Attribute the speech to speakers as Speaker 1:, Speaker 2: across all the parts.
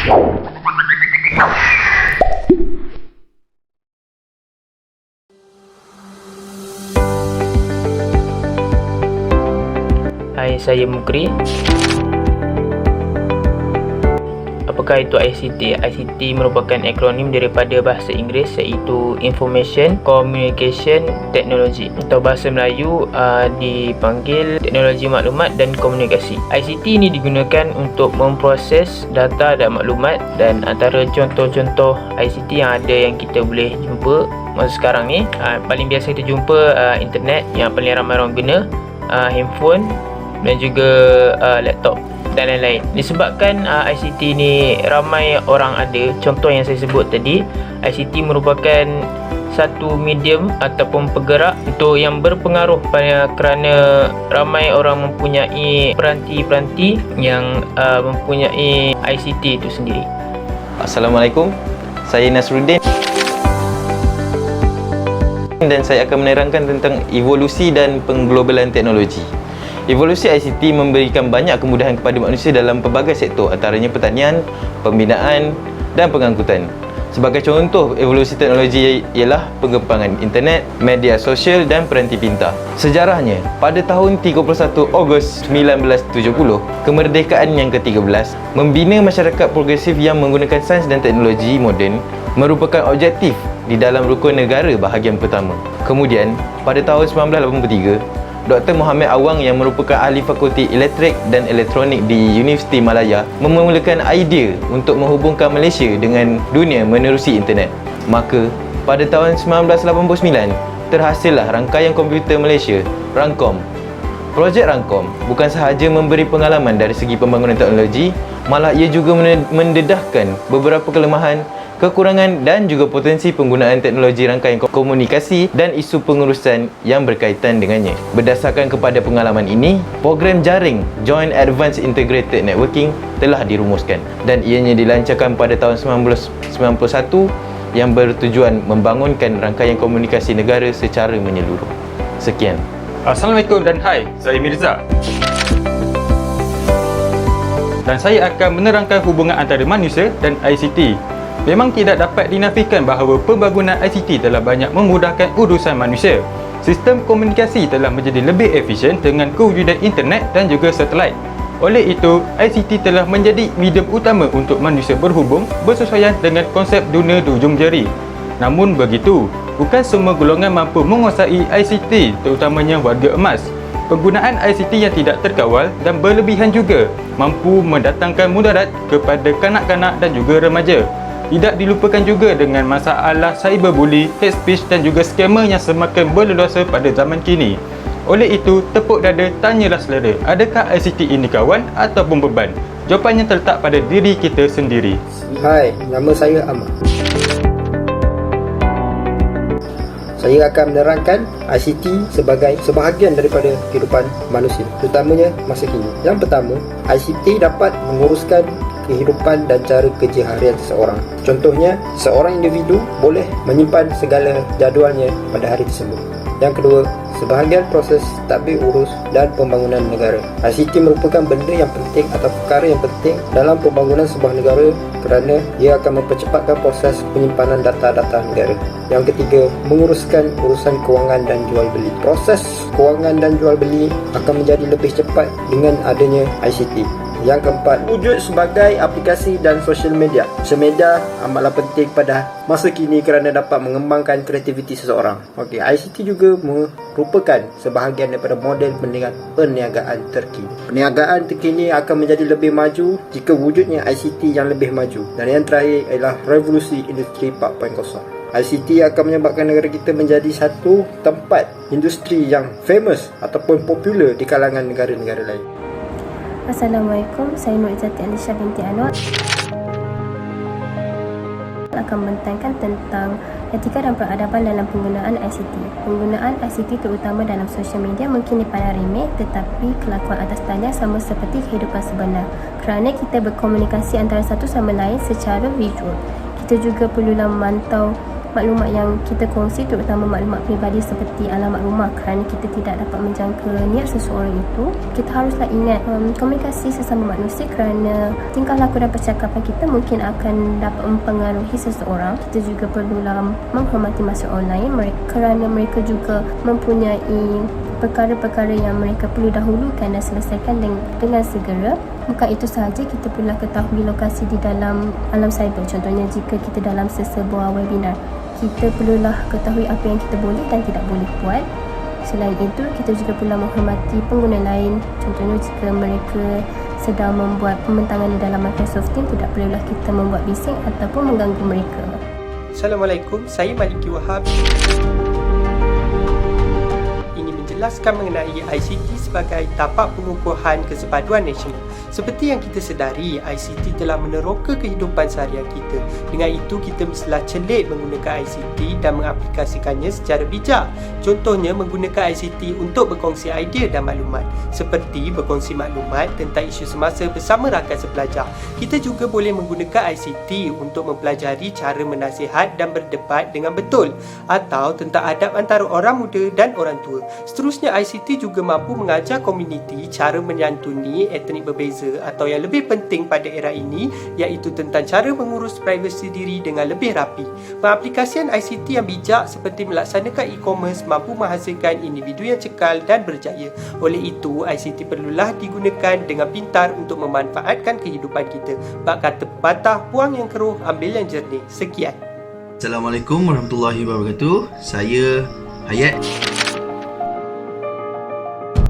Speaker 1: Hai, saya Mukri. Apakah itu ICT? ICT merupakan akronim daripada bahasa Inggeris iaitu Information Communication Technology, atau bahasa Melayu dipanggil Teknologi Maklumat dan Komunikasi. ICT ini digunakan untuk memproses data dan maklumat, dan antara contoh-contoh ICT yang ada yang kita boleh jumpa masa sekarang ni, paling biasa kita jumpa internet yang paling ramai orang guna, handphone dan juga laptop dan lain-lain. Disebabkan ICT ni ramai orang ada, contoh yang saya sebut tadi, ICT merupakan satu medium ataupun penggerak untuk yang berpengaruh kerana ramai orang mempunyai peranti-peranti yang mempunyai ICT itu sendiri.
Speaker 2: Assalamualaikum, saya Nasruddin dan saya akan menerangkan tentang evolusi dan pengglobalan teknologi. Evolusi ICT memberikan banyak kemudahan kepada manusia dalam pelbagai sektor, antaranya pertanian, pembinaan dan pengangkutan. Sebagai contoh evolusi teknologi ialah pengembangan internet, media sosial dan peranti pintar. Sejarahnya, pada tahun 31 Ogos 1970, kemerdekaan yang ke-13, membina masyarakat progresif yang menggunakan sains dan teknologi moden merupakan objektif di dalam rukun negara bahagian pertama. Kemudian, pada tahun 1983, Dr. Mohamed Awang yang merupakan ahli Fakulti Elektrik dan Elektronik di Universiti Malaya memulakan idea untuk menghubungkan Malaysia dengan dunia menerusi internet. Maka, pada tahun 1989, terhasillah rangkaian komputer Malaysia, RANCOM. Projek RANCOM bukan sahaja memberi pengalaman dari segi pembangunan teknologi, malah ia juga mendedahkan beberapa kelemahan, kekurangan dan juga potensi penggunaan teknologi rangkaian komunikasi dan isu pengurusan yang berkaitan dengannya. Berdasarkan kepada pengalaman ini, program jaring Joint Advanced Integrated Networking telah dirumuskan dan ianya dilancarkan pada tahun 1991 yang bertujuan membangunkan rangkaian komunikasi negara secara menyeluruh. Sekian.
Speaker 3: Assalamualaikum dan hai, saya Mirza. Dan saya akan menerangkan hubungan antara manusia dan ICT. Memang tidak dapat dinafikan bahawa pembangunan ICT telah banyak memudahkan urusan manusia. Sistem komunikasi telah menjadi lebih efisien dengan kewujudan internet dan juga satelit. Oleh itu, ICT telah menjadi medium utama untuk manusia berhubung bersesuaian dengan konsep dunia di ujung jari. Namun begitu, bukan semua golongan mampu menguasai ICT, terutamanya warga emas. Penggunaan ICT yang tidak terkawal dan berlebihan juga mampu mendatangkan mudarat kepada kanak-kanak dan juga remaja. Tidak dilupakan juga dengan masalah cyberbully, hate speech dan juga skamer yang semakin berleluasa pada zaman kini. Oleh itu, tepuk dada, tanyalah selera, adakah ICT ini kawan ataupun beban? Jawapannya terletak pada diri kita sendiri.
Speaker 4: Hai, nama saya Ahmad. Saya akan menerangkan ICT sebagai sebahagian daripada kehidupan manusia, terutamanya masa kini. Yang pertama, ICT dapat menguruskan kehidupan dan cara kerja harian seseorang. Contohnya, seorang individu boleh menyimpan segala jadualnya pada hari tersebut. Yang kedua, sebahagian proses tadbir urus dan pembangunan negara. ICT merupakan benda yang penting atau perkara yang penting dalam pembangunan sebuah negara kerana ia akan mempercepatkan proses penyimpanan data-data negara. Yang ketiga, menguruskan urusan kewangan dan jual beli. Proses kewangan dan jual beli akan menjadi lebih cepat dengan adanya ICT. Yang keempat, wujud sebagai aplikasi dan sosial media. Sosial media amatlah penting pada masa kini kerana dapat mengembangkan kreativiti seseorang. ICT juga merupakan sebahagian daripada model perniagaan terkini. Perniagaan terkini akan menjadi lebih maju jika wujudnya ICT yang lebih maju. Dan yang terakhir ialah revolusi industri 4.0. ICT akan menyebabkan negara kita menjadi satu tempat industri yang famous ataupun popular di kalangan negara-negara lain.
Speaker 5: Assalamualaikum, saya Nur Izzati Alisha binti Anwar akan menekankan tentang etika dan peradaban dalam penggunaan ICT. Penggunaan ICT terutama dalam sosial media mungkin dipandang remeh, tetapi kelakuan atas talian sama seperti kehidupan sebenar kerana kita berkomunikasi antara satu sama lain secara visual. Kita juga perlulah memantau maklumat yang kita kongsi, terutama maklumat peribadi seperti alamat rumah, kerana kita tidak dapat menjangka niat seseorang itu, kita haruslah ingat komunikasi sesama manusia, kerana tingkah laku dan percakapan kita mungkin akan dapat mempengaruhi seseorang. Kita juga perlulah menghormati masa orang lain kerana mereka juga mempunyai perkara-perkara yang mereka perlu dahulukan dan selesaikan dengan segera. Bukan itu sahaja, kita perlu ketahui lokasi di dalam alam cyber. Contohnya jika kita dalam sesebuah webinar, kita perlulah ketahui apa yang kita boleh dan tidak boleh buat. Selain itu, kita juga perlu menghormati pengguna lain. Contohnya jika mereka sedang membuat pembentangan di dalam Microsoft Teams, tidak perlulah kita membuat bising ataupun mengganggu mereka.
Speaker 6: Assalamualaikum, saya Maliki Wahab. Menjelaskan mengenai ICT sebagai tapak pengukuhan kesepaduan nasional. Seperti yang kita sedari, ICT telah meneroka kehidupan seharian kita. Dengan itu, kita mestilah celik menggunakan ICT dan mengaplikasikannya secara bijak. Contohnya, menggunakan ICT untuk berkongsi idea dan maklumat. Seperti berkongsi maklumat tentang isu semasa bersama rakan sepelajar. Kita juga boleh menggunakan ICT untuk mempelajari cara menasihat dan berdebat dengan betul, atau tentang adab antara orang muda dan orang tua. Seterusnya, ICT juga mampu mengajar komuniti cara menyantuni etnik berbeza, atau yang lebih penting pada era ini, iaitu tentang cara mengurus privasi diri dengan lebih rapi. Pengaplikasian ICT yang bijak seperti melaksanakan e-commerce mampu menghasilkan individu yang cekal dan berjaya. Oleh itu, ICT perlulah digunakan dengan pintar untuk memanfaatkan kehidupan kita. Bak kata pepatah, buang yang keruh, ambil yang jernih. Sekian.
Speaker 7: Assalamualaikum warahmatullahi wabarakatuh. Saya Hayat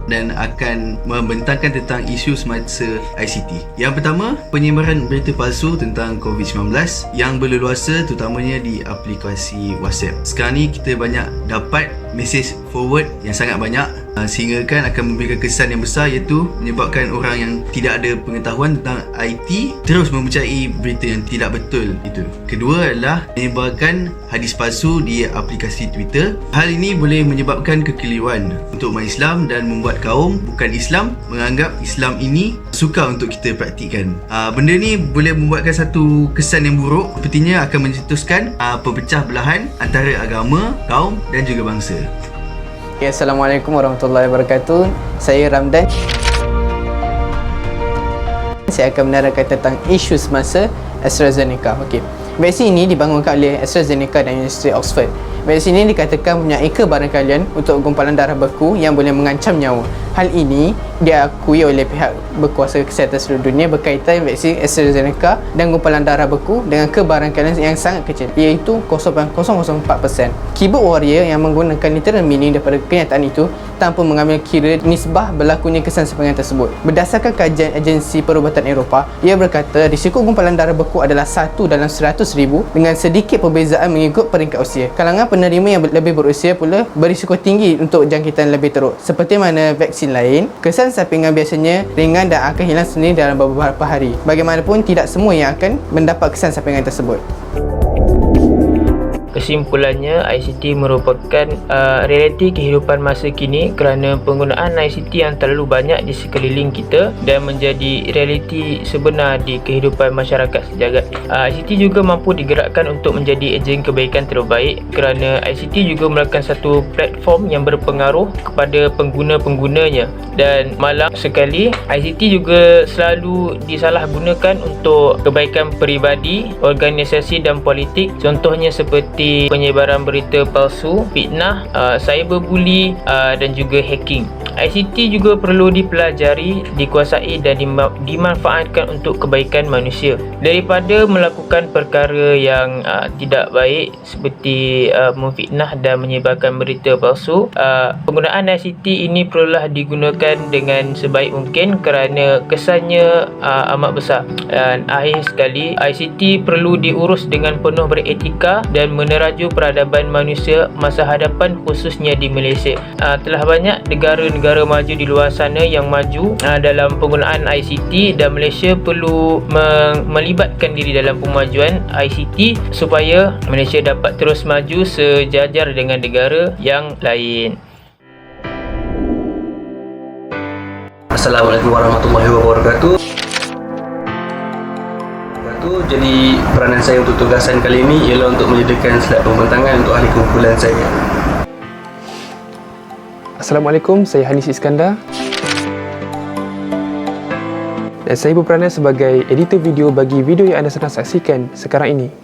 Speaker 7: dan akan membentangkan tentang isu semasa ICT. Yang pertama, penyebaran berita palsu tentang COVID-19 yang berleluasa terutamanya di aplikasi WhatsApp. Sekarang ni kita banyak dapat message forward yang sangat banyak sehingga kan akan memberikan kesan yang besar, iaitu menyebabkan orang yang tidak ada pengetahuan tentang IT terus mempercayai berita yang tidak betul itu. Kedua adalah menyebarkan hadis palsu di aplikasi Twitter. Hal ini boleh menyebabkan kekeliruan untuk umat Islam dan membuat kaum bukan Islam menganggap Islam ini sukar untuk kita praktikkan. Benda ni boleh membuatkan satu kesan yang buruk, sepertinya akan mencetuskan perpecah belahan antara agama, kaum dan juga bangsa.
Speaker 8: Okay, Assalamualaikum warahmatullahi wabarakatuh. Saya Ramdan. Saya akan menerangkan tentang isu semasa AstraZeneca. Okey. Vaksin ini dibangunkan oleh AstraZeneca dan Universiti Oxford. Vaksin ini dikatakan mempunyai kebarangkalian untuk gumpalan darah beku yang boleh mengancam nyawa. Hal ini diakui oleh pihak berkuasa kesihatan seluruh dunia berkaitan vaksin AstraZeneca dan gumpalan darah beku dengan kebarangkalian yang sangat kecil, iaitu 0.004%. Keyboard warrior yang menggunakan literal meaning daripada kenyataan itu tanpa mengambil kira nisbah berlakunya kesan sepanjang tersebut. Berdasarkan kajian Agensi Perubatan Eropah, ia berkata risiko gumpalan darah beku adalah 1 dalam 100,000 dengan sedikit perbezaan mengikut peringkat usia. Kalangan penerima yang lebih berusia pula berisiko tinggi untuk jangkitan lebih teruk. Seperti mana vaksin lain, kesan sampingan biasanya ringan dan akan hilang sendiri dalam beberapa hari. Bagaimanapun, tidak semua yang akan mendapat kesan sampingan tersebut.
Speaker 1: Kesimpulannya, ICT merupakan realiti kehidupan masa kini kerana penggunaan ICT yang terlalu banyak di sekeliling kita dan menjadi realiti sebenar di kehidupan masyarakat sejagat. ICT juga mampu digerakkan untuk menjadi ejen kebaikan terbaik kerana ICT juga merupakan satu platform yang berpengaruh kepada pengguna-penggunanya, dan malang sekali ICT juga selalu disalahgunakan untuk kebaikan peribadi, organisasi dan politik. Contohnya seperti penyebaran berita palsu, fitnah, cyberbully dan juga hacking. ICT juga perlu dipelajari, dikuasai dan dimanfaatkan untuk kebaikan manusia. Daripada melakukan perkara yang tidak baik seperti memfitnah dan menyebarkan berita palsu, penggunaan ICT ini perlulah digunakan dengan sebaik mungkin kerana kesannya amat besar. Dan akhir sekali, ICT perlu diurus dengan penuh beretika dan meneraju peradaban manusia masa hadapan, khususnya di Malaysia. Telah banyak negara-negara maju di luar sana yang maju dalam penggunaan ICT, dan Malaysia perlu melibatkan diri dalam pemajuan ICT supaya Malaysia dapat terus maju sejajar dengan negara yang lain.
Speaker 9: Assalamualaikum warahmatullahi wabarakatuh. Lepas tu, jadi peranan saya untuk tugasan kali ini ialah untuk menyediakan slide pembentangan untuk ahli kumpulan saya.
Speaker 10: Assalamualaikum, saya Hanis Iskandar. Dan saya berperanan sebagai editor video bagi video yang anda sedang saksikan sekarang ini.